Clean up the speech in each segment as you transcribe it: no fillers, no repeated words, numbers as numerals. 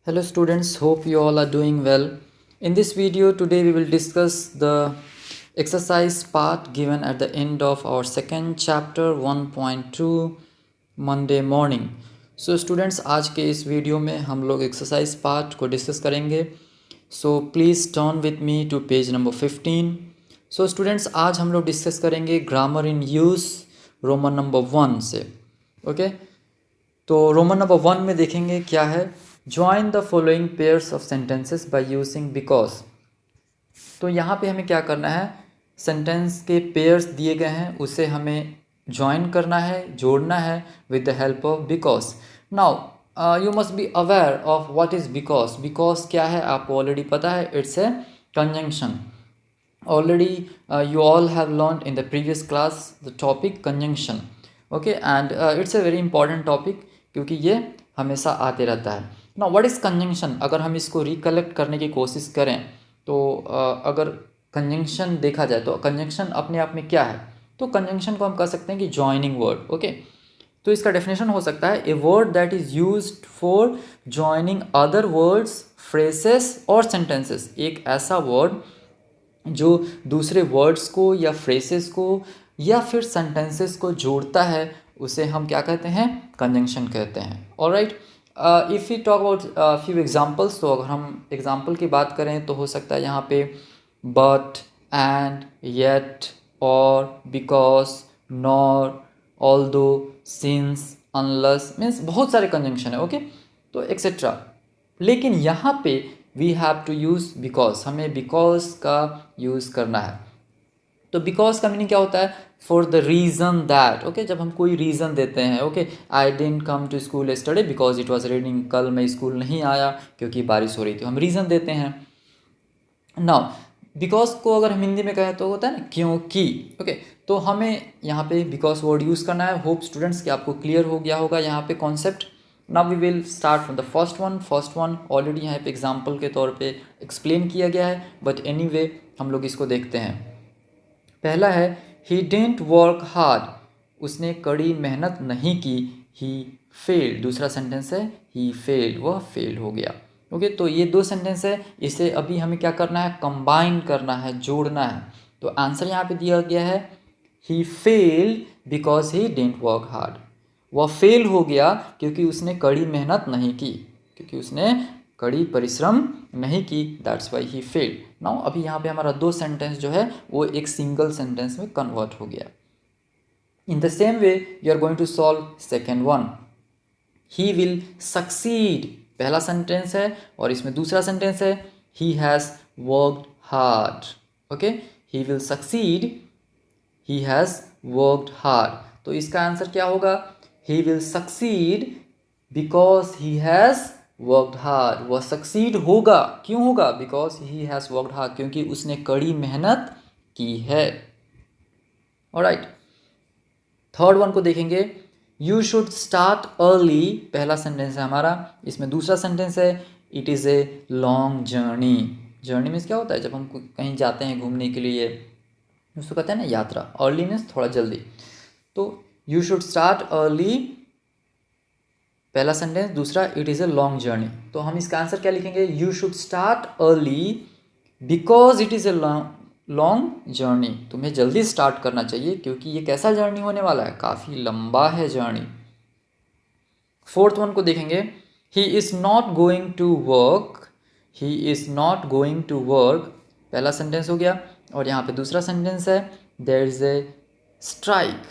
Hello students, hope you all are doing well. In this video today we will discuss the exercise part given at the end of our second chapter 1.2 Monday morning. So students, आज के इस video में हम लोग exercise part को discuss करेंगे. So please turn with me to page number 15. So students, आज हम लोग डिस्कस करेंगे grammar in use roman number 1 से. ओके तो रोमन नंबर 1 में देखेंगे क्या है. Join the following pairs of sentences by using because. तो यहाँ पे हमें क्या करना है, सेंटेंस के पेयर्स दिए गए हैं उसे हमें ज्वाइन करना है, जोड़ना है with the help of because. Now you must be aware of what is because. Because क्या है आपको ऑलरेडी पता है, it's a conjunction. Already you all have learned in the previous class the topic conjunction. Okay, and it's a very important topic क्योंकि ये हमेशा आते रहता है. Now what is conjunction? अगर हम इसको रिकलेक्ट करने की कोशिश करें तो अगर कंजंक्शन देखा जाए तो कंजंक्शन अपने आप में क्या है, तो कंजंक्शन को हम कह सकते हैं कि जॉइनिंग वर्ड. ओके तो इसका डेफिनेशन हो सकता है a word that is used for joining other words, phrases और सेंटेंसेस. एक ऐसा वर्ड जो दूसरे वर्ड्स को या फ्रेसेस को या फिर सेंटेंसेस को जोड़ता है उसे हम क्या कहते हैं, कंजंक्शन कहते हैं. Alright, if you talk about few examples, तो अगर हम एग्जांपल की बात करें तो हो सकता है यहाँ पे बट, एंड, येट, और, because, nor, although, since, unless, means बहुत सारे कंजंक्शन है. ओके तो एक्सेट्रा. लेकिन यहाँ पे we have to use because, हमें बिकॉज का यूज़ करना है. तो बिकॉज का मीनिंग क्या होता है, for the reason that. Okay जब हम कोई रीज़न देते हैं, okay I didn't come to school yesterday because it was raining. कल मैं स्कूल नहीं आया क्योंकि बारिश हो रही थी, हम रीज़न देते हैं. नाउ बिकॉज को अगर हम हिंदी में कहें तो होता है ना क्योंकि. ओके तो हमें यहाँ पे बिकॉज वर्ड यूज़ करना है. होप स्टूडेंट्स कि आपको क्लियर हो गया होगा यहाँ पे concept. Now we will start from the first one already यहाँ पे एग्जाम्पल के तौर पे एक्सप्लेन किया गया है, बट एनीवे हम लोग इसको देखते हैं. पहला है ही डिडंट वर्क हार्ड, उसने कड़ी मेहनत नहीं की. ही फेल्ड, दूसरा सेंटेंस है ही फेल्ड, वह फेल हो गया. ओके तो ये दो सेंटेंस है, इसे अभी हमें क्या करना है, कंबाइन करना है, जोड़ना है. तो आंसर यहाँ पे दिया गया है he failed because he didn't work hard. वह फेल हो गया क्योंकि उसने कड़ी मेहनत नहीं की, क्योंकि उसने कड़ी परिश्रम नहीं की. That's why he failed. Now अभी यहाँ पे हमारा दो सेंटेंस जो है वो एक सिंगल सेंटेंस में कन्वर्ट हो गया. In the same way you are going to solve second one. He will succeed, पहला सेंटेंस है और इसमें दूसरा सेंटेंस है he has worked hard. Okay he will succeed, he has worked hard. तो इसका आंसर क्या होगा, he will succeed because he has worked hard. वह सक्सीड होगा, क्यों होगा, because he has worked hard, क्योंकि उसने कड़ी मेहनत की है. ऑलराइट, थर्ड वन को देखेंगे. यू शुड स्टार्ट अर्ली, पहला सेंटेंस है हमारा, इसमें दूसरा सेंटेंस है it is a long journey. Journey means क्या होता है, जब हम कहीं जाते हैं घूमने के लिए उसको कहते हैं ना यात्रा. अर्ली मीन्स थोड़ा जल्दी. तो यू शुड स्टार्ट अर्ली पहला सेंटेंस, दूसरा it is a long journey. तो हम इसका आंसर क्या लिखेंगे, you should start early because it is a long journey. तुम्हें जल्दी स्टार्ट करना चाहिए क्योंकि ये कैसा जर्नी होने वाला है, काफ़ी लंबा है जर्नी. फोर्थ वन को देखेंगे. He is not going to work, he is not going to work, पहला सेंटेंस हो गया और यहाँ पे दूसरा सेंटेंस है देयर इज़ ए स्ट्राइक.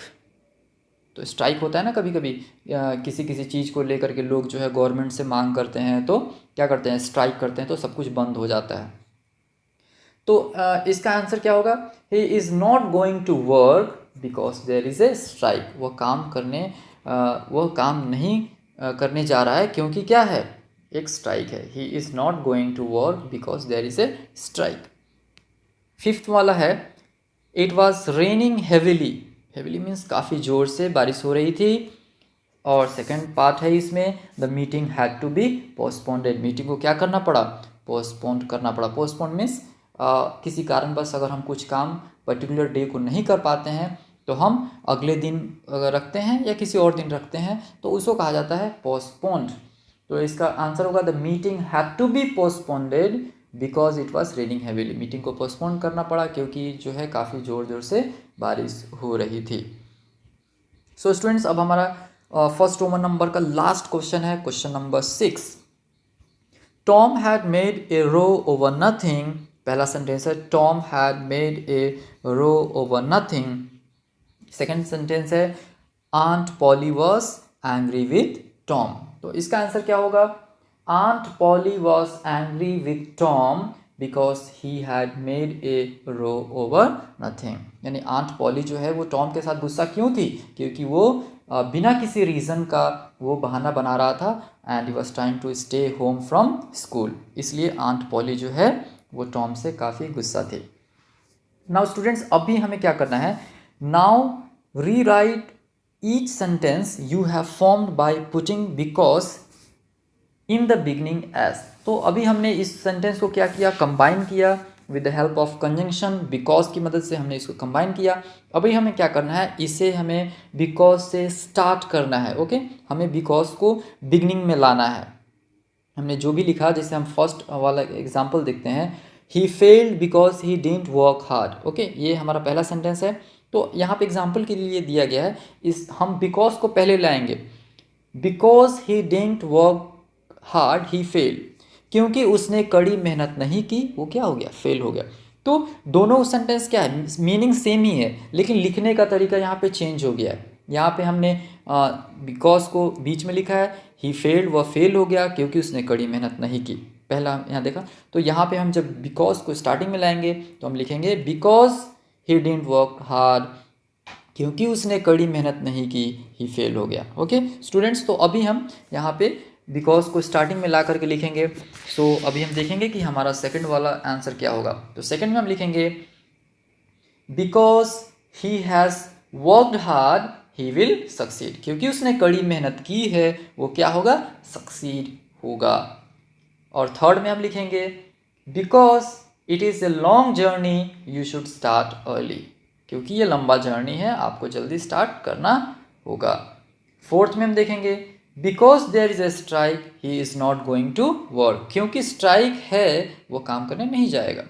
तो स्ट्राइक होता है ना कभी कभी, किसी किसी चीज़ को लेकर के लोग जो है गवर्नमेंट से मांग करते हैं तो क्या करते हैं, स्ट्राइक करते हैं, तो सब कुछ बंद हो जाता है. तो इसका आंसर क्या होगा, he is not going to work because there is a strike. वह काम नहीं करने जा रहा है क्योंकि क्या है, एक स्ट्राइक है. He is not going to work because there is a strike. Fifth वाला है it was raining heavily. Heavily means काफ़ी ज़ोर से बारिश हो रही थी. और सेकंड पार्ट है इसमें the meeting had to be postponed. Meeting को क्या करना पड़ा, पोस्टपोन करना पड़ा. पोस्टपोन मीन्स किसी कारणवश अगर हम कुछ काम पर्टिकुलर डे को नहीं कर पाते हैं तो हम अगले दिन रखते हैं या किसी और दिन रखते हैं तो उसको कहा जाता है पोस्टपोन्ड. तो इसका आंसर होगा the meeting had to be postponed because it was raining heavily. Meeting को पोस्टपोन करना पड़ा क्योंकि जो है काफ़ी ज़ोर ज़ोर से बारिश हो रही थी। सो स्टूडेंट्स, अब हमारा फर्स्ट रोमन नंबर का लास्ट क्वेश्चन है, question number 6। Tom had made a row over nothing. पहला सेंटेंस है Tom had made a row over nothing. Second sentence है Aunt Polly was angry with Tom. तो इसका answer क्या होगा? Aunt Polly was angry with Tom because he had made a row over nothing. यानी Aunt Polly जो है वो Tom के साथ गुस्सा क्यों थी? क्योंकि वो बिना किसी रीज़न का वो बहाना बना रहा था and he was trying to stay home from school. इसलिए आंट पॉली जो है वो टॉम से काफ़ी गुस्सा थी। नाउ स्टूडेंट्स, अभी हमें क्या करना है? Now rewrite each sentence you have formed by putting because in the beginning as. तो अभी हमने इस सेंटेंस को क्या किया? कंबाइन किया with the help of conjunction. Because की मदद से हमने इसको कंबाइन किया। अभी हमें क्या करना है? इसे हमें बिकॉज से स्टार्ट करना है। ओके, हमें बिकॉज को बिगनिंग में लाना है। हमने जो भी लिखा, जैसे हम फर्स्ट वाला एग्जाम्पल देखते हैं, he failed because he didn't work hard. Okay, ये हमारा पहला सेंटेंस है। तो यहाँ पे एग्जाम्पल के लिए दिया गया है, इस हम बिकॉज को पहले लाएंगे। Because he didn't work hard he failed. क्योंकि उसने कड़ी मेहनत नहीं की, वो क्या हो गया? फेल हो गया। तो दोनों सेंटेंस क्या है? मीनिंग सेम ही है, लेकिन लिखने का तरीका यहाँ पे चेंज हो गया है। यहाँ पे हमने बिकॉज को बीच में लिखा है, ही फेल्ड, वह फेल हो गया क्योंकि उसने कड़ी मेहनत नहीं की। पहला यहाँ देखा। तो यहाँ पे हम जब बिकॉज को स्टार्टिंग में लाएंगे तो हम लिखेंगे because he didn't work hard, क्योंकि उसने कड़ी मेहनत नहीं की, ही फेल हो गया। ओके स्टूडेंट्स, तो अभी हम यहाँ पे बिकॉज को स्टार्टिंग में ला करके लिखेंगे। सो अभी हम देखेंगे कि हमारा सेकंड वाला आंसर क्या होगा। तो सेकंड में हम लिखेंगे because he has worked hard he will succeed. क्योंकि उसने कड़ी मेहनत की है, वो क्या होगा? सक्सीड होगा। और थर्ड में हम लिखेंगे because it is a long journey you should start early. क्योंकि ये लंबा जर्नी है, आपको जल्दी स्टार्ट करना होगा। फोर्थ में हम देखेंगे because there is a strike he is not going to work. क्योंकि स्ट्राइक है, वो काम करने नहीं जाएगा।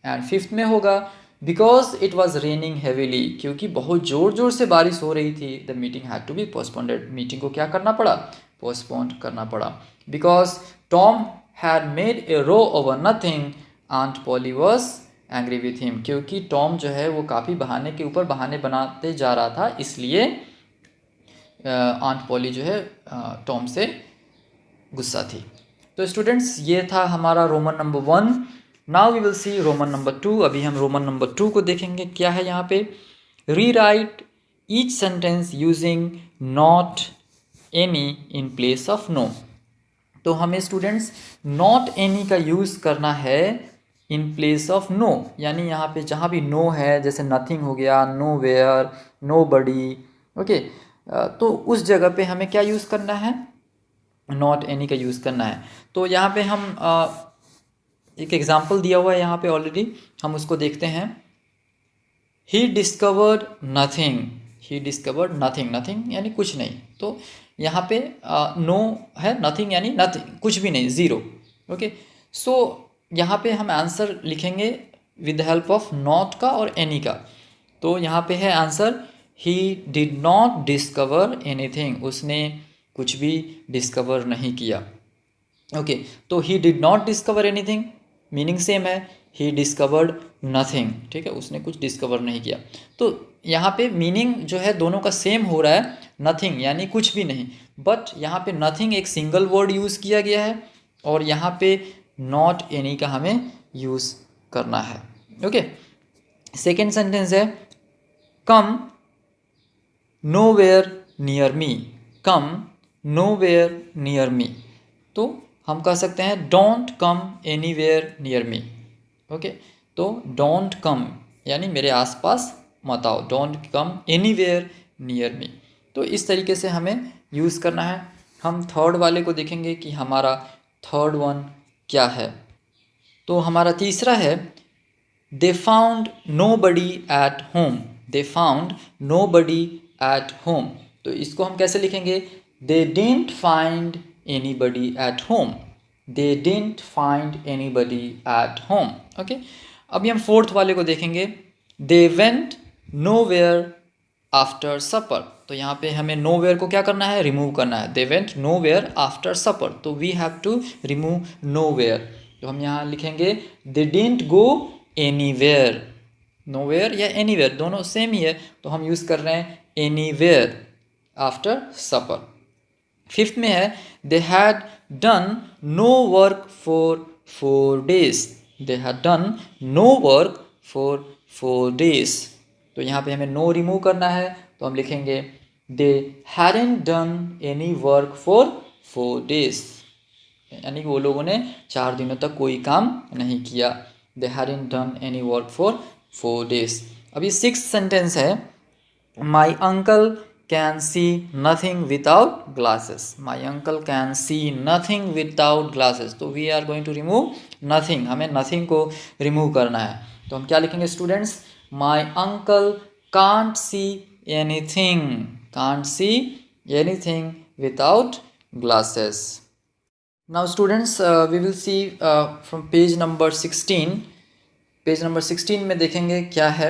एंड फिफ्थ में होगा because it was raining heavily. क्योंकि बहुत ज़ोर ज़ोर से बारिश हो रही थी, the meeting had to be postponed. Meeting को क्या करना पड़ा? पोस्टपोन करना पड़ा। Because Tom had made a row over nothing aunt Polly was angry with him. क्योंकि टॉम जो है वो काफ़ी बहाने के ऊपर बहाने बनाते जा रहा था, इसलिए आंट पॉली जो है टॉम से गुस्सा थी। तो स्टूडेंट्स, ये था हमारा roman number 1। Now we will see roman number 2। अभी हम रोमन नंबर 2 को देखेंगे। क्या है यहाँ पे? Rewrite each sentence using not any in place of no. तो हमें स्टूडेंट्स नॉट एनी का यूज़ करना है इन प्लेस ऑफ नो। यानी यहाँ पे जहाँ भी नो है, जैसे नथिंग हो गया, nowhere, nobody, okay, तो उस जगह पे हमें क्या यूज़ करना है? नॉट एनी का यूज़ करना है। तो यहाँ पे हम एक एग्जाम्पल दिया हुआ है यहाँ पे ऑलरेडी, हम उसको देखते हैं। He discovered nothing. He discovered nothing. Nothing यानी कुछ नहीं। तो यहाँ पे नो है, नथिंग यानी नथिंग, कुछ भी नहीं, ज़ीरो। ओके, सो यहाँ पे हम आंसर लिखेंगे with the help of not का और एनी का। तो यहाँ पे है answer he did not discover anything. उसने कुछ भी डिस्कवर नहीं किया। ओके, तो he did not discover anything meaning same है, ही डिस्कवर्ड नथिंग। ठीक है, उसने कुछ डिस्कवर नहीं किया। तो यहाँ पे मीनिंग जो है दोनों का सेम हो रहा है, नथिंग यानी कुछ भी नहीं, बट यहाँ पे नथिंग एक सिंगल वर्ड यूज़ किया गया है और यहाँ पे नॉट एनी का हमें यूज़ करना है। ओके, सेकेंड सेंटेंस है कम नोवेयर नियर मी। कम नोवेयर नियर मी। तो हम कह सकते हैं don't come anywhere near me. Okay, तो डोंट कम यानी मेरे आसपास मत आओ, don't come anywhere near me. तो इस तरीके से हमें यूज़ करना है। हम थर्ड वाले को देखेंगे कि हमारा थर्ड वन क्या है। तो हमारा तीसरा है they found nobody at home. They found nobody at home. तो इसको हम कैसे लिखेंगे? They didn't find anybody at home. They didn't find anybody at home. Okay, अभी हम फोर्थ वाले को देखेंगे. They went nowhere after supper. तो यहाँ पे हमें nowhere को क्या करना है, रिमूव करना है. They went nowhere after supper. तो we have to remove nowhere. तो हम यहाँ लिखेंगे they didn't go anywhere. nowhere या anywhere दोनों सेम ही है, तो हम यूज़ कर रहे हैं anywhere after supper. फिफ्थ में है they had done no work for 4 days. they had done no work for 4 days. तो यहाँ पे हमें no रिमूव करना है, तो हम लिखेंगे they hadn't done any work for 4 days. यानी कि वो लोगों ने 4 दिनों तक कोई काम नहीं किया. they hadn't done any work for 4 days. अभी सिक्स सेंटेंस है my uncle can see nothing without glasses. my uncle can see nothing without glasses. तो we are going to remove nothing. हमें nothing को remove करना है, तो हम क्या लिखेंगे students, my uncle can't see anything. can't see anything without glasses. Now students, we will see from page number 16. Page number 16 में देखेंगे क्या है.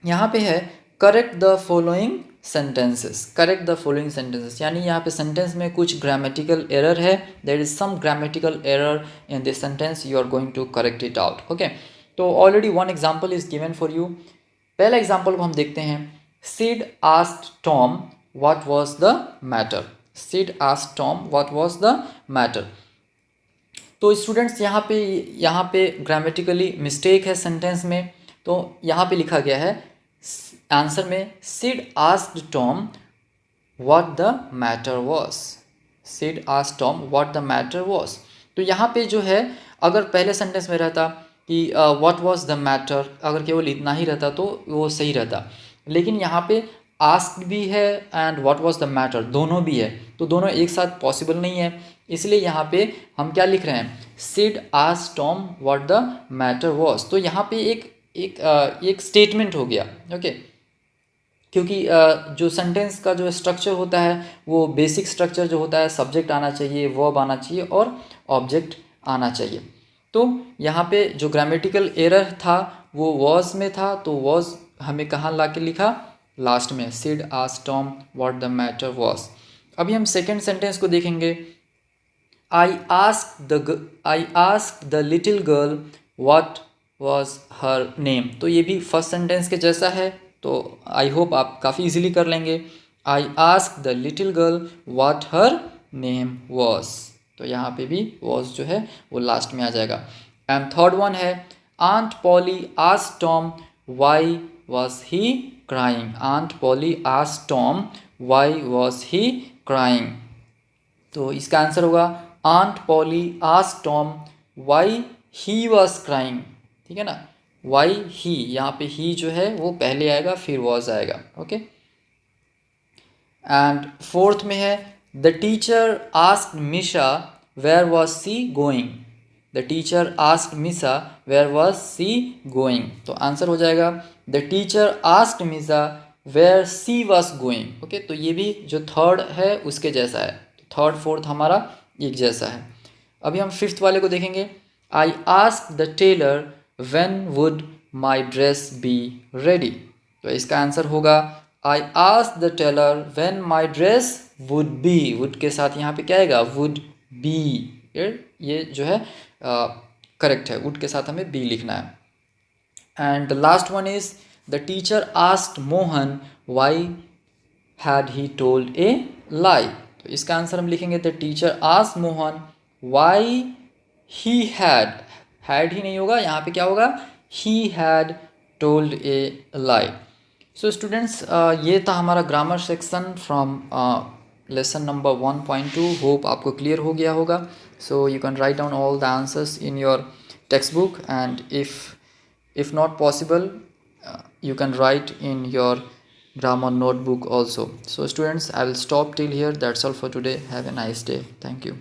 यहाँ पे है correct the following sentences. Correct the following sentences यानी यहाँ पे सेंटेंस में कुछ ग्रामेटिकल एरर है. There is some grammatical error in this sentence. You are going to correct it out. Okay, तो already one example is given for you. पहला example को हम देखते हैं. Sid asked Tom what was the matter. Sid asked Tom what was the matter. तो students यहाँ पे grammatically mistake है सेंटेंस में. तो यहाँ पे लिखा गया है आंसर में Sid asked Tom what the matter was. Sid asked Tom what the matter was. तो यहाँ पे जो है अगर पहले सेंटेंस में रहता कि व्हाट वाज द मैटर, अगर केवल इतना ही रहता तो वो सही रहता. लेकिन यहाँ पे आस्क्ड भी है and what was the matter दोनों भी है, तो दोनों एक साथ पॉसिबल नहीं है. इसलिए यहाँ पे हम क्या लिख रहे हैं, Sid asked Tom what the matter was. तो यहाँ पे एक स्टेटमेंट हो गया. ओके, क्योंकि जो सेंटेंस का जो स्ट्रक्चर होता है वो बेसिक स्ट्रक्चर जो होता है, सब्जेक्ट आना चाहिए, वर्ब आना चाहिए और ऑब्जेक्ट आना चाहिए. तो यहाँ पे जो ग्रामेटिकल एरर था वो वॉज में था, तो वॉज हमें कहाँ ला के लिखा, लास्ट में. Sid asked Tom what the matter was. अभी हम सेकेंड सेंटेंस को देखेंगे. I asked the little girl what was her name. तो ये भी फर्स्ट सेंटेंस के जैसा है, तो आई होप आप काफ़ी इजीली कर लेंगे. I asked the little girl what her name was. तो यहाँ पे भी was जो है वो लास्ट में आ जाएगा. एंड थर्ड वन है Aunt Polly asked Tom why was he crying. Aunt Polly asked Tom why was he crying. तो इसका आंसर होगा Aunt Polly asked Tom why he was crying. ठीक है ना, why he, यहाँ पे he जो है वो पहले आएगा फिर was आएगा. ओके, एंड फोर्थ में है the teacher asked Misha where was she going. The teacher asked Misha where was she going. तो आंसर हो जाएगा the teacher asked Misha where she was going. Okay, तो ये भी जो थर्ड है उसके जैसा है. थर्ड फोर्थ हमारा एक जैसा है. अभी हम फिफ्थ वाले को देखेंगे. I asked the tailor when would my dress be ready. तो इसका आंसर होगा I asked the tailor when my dress would be. Would के साथ यहाँ पे क्या आएगा, वुड बी. ये जो है करेक्ट है, वुड के साथ हमें बी लिखना है. And the last one is the teacher asked Mohan why had he told a lie. तो इसका आंसर हम लिखेंगे the teacher asked Mohan why he had he नहीं होगा, यहाँ पे क्या होगा, he had told a lie. So students, ये था हमारा grammar section from lesson number 1.2. Hope आपको क्लियर हो गया होगा. So you can write down all the answers in your text book, and if not possible, you can write in your grammar notebook also. So students, I will stop till here. That's all for today. Have a nice day. Thank you.